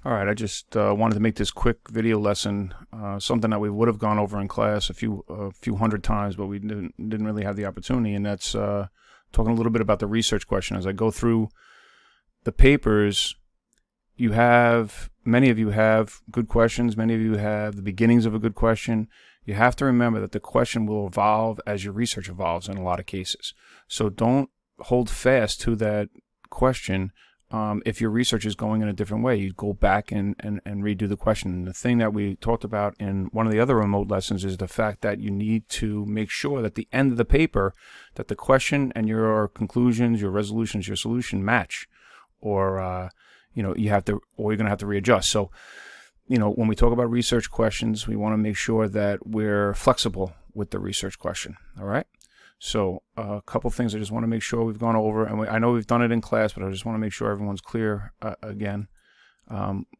All right, I just wanted to make this quick video lesson, something that we would have gone over in class a few hundred times, but we didn't really have the opportunity, and that's talking a little bit about the research question. As I go through the papers, many of you have good questions, many of you have the beginnings of a good question. You have to remember that the question will evolve as your research evolves in a lot of cases. So don't hold fast to that question. If your research is going in a different way, you go back and redo the question. And the thing that we talked about in one of the other remote lessons is the fact that you need to make sure that at the end of the paper that the question and your conclusions, your resolutions, your solution match, or you're going to have to readjust. So, when we talk about research questions, we want to make sure that we're flexible with the research question. All right. So a couple things I just want to make sure we've gone over, and I know we've done it in class, but I just want to make sure everyone's clear again.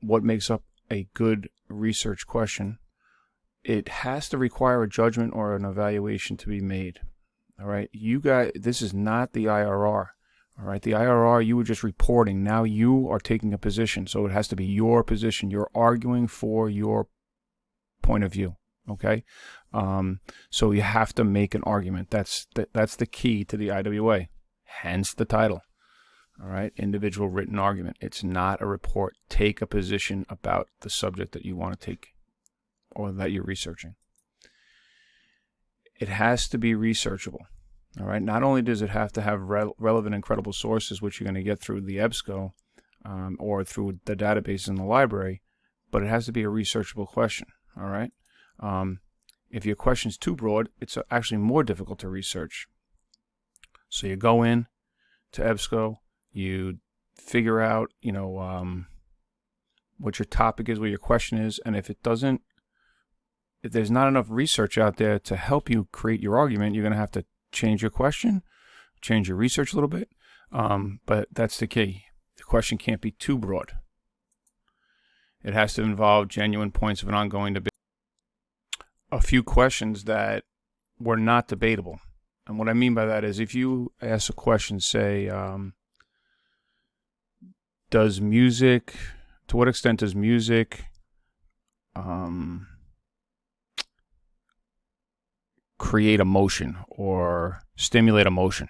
What makes up a good research question? It has to require a judgment or an evaluation to be made. All right, you guys, this is not the IRR. All right, the IRR, you were just reporting. Now you are taking a position, so it has to be your position. You're arguing for your point of view. Okay, so you have to make an argument. That's the key to the IWA, hence the title. All right, individual written argument. It's not a report. Take a position about the subject that you want to take or that you're researching. It has to be researchable. All right, not only does it have to have relevant and credible sources, which you're going to get through the EBSCO or through the database in the library, but it has to be a researchable question. All right. If your question's too broad, it's actually more difficult to research. So you go in to EBSCO, you figure out, what your topic is, what your question is, and if there's not enough research out there to help you create your argument, you're going to have to change your question, change your research a little bit, but that's the key. The question can't be too broad. It has to involve genuine points of an ongoing debate. A few questions that were not debatable. And what I mean by that is if you ask a question, say, to what extent does music create emotion or stimulate emotion?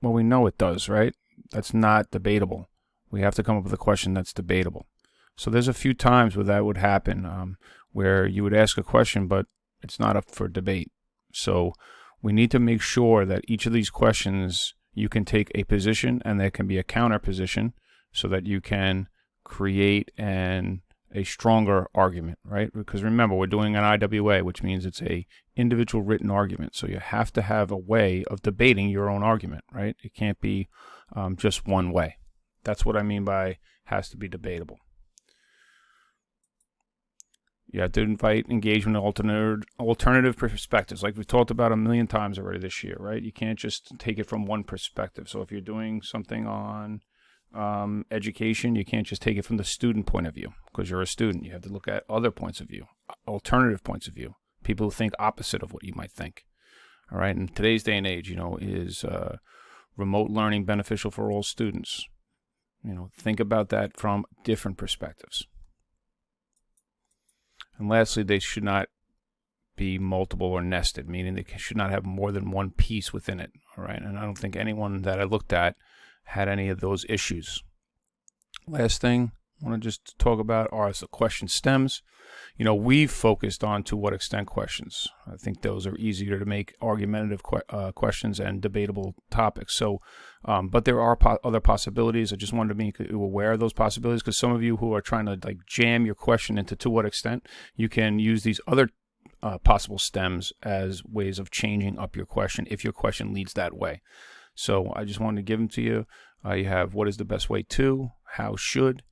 Well, we know it does, right? That's not debatable. We have to come up with a question that's debatable. So there's a few times where that would happen, where you would ask a question, but it's not up for debate. So we need to make sure that each of these questions you can take a position and there can be a counter position so that you can create a stronger argument, right? Because remember, we're doing an IWA, which means it's a individual written argument. So you have to have a way of debating your own argument, right? It can't be just one way. That's what I mean by has to be debatable. You have to invite engagement of alternative perspectives, like we've talked about a million times already this year, right? You can't just take it from one perspective. So if you're doing something on education, you can't just take it from the student point of view because you're a student. You have to look at other points of view, alternative points of view, people who think opposite of what you might think. All right, in today's day and age, is remote learning beneficial for all students? Think about that from different perspectives. And lastly, they should not be multiple or nested, meaning they should not have more than one piece within it. All right, and I don't think anyone that I looked at had any of those issues. Last thing I want to just talk about are the question stems. We've focused on to what extent questions. I think those are easier to make argumentative questions and debatable topics. So, but there are other possibilities. I just wanted to make you aware of those possibilities because some of you who are trying to jam your question into to what extent, you can use these other possible stems as ways of changing up your question if your question leads that way. So I just wanted to give them to you. You have what is the best way to, how should,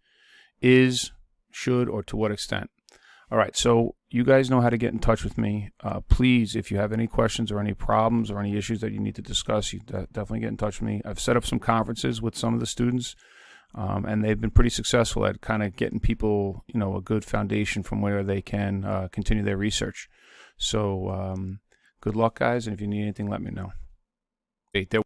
is, should, or to what extent. All right, so you guys know how to get in touch with me. Please, if you have any questions or any problems or any issues that you need to discuss, you definitely get in touch with me. I've set up some conferences with some of the students, and they've been pretty successful at kind of getting people, a good foundation from where they can continue their research. So good luck, guys, and if you need anything, let me know. There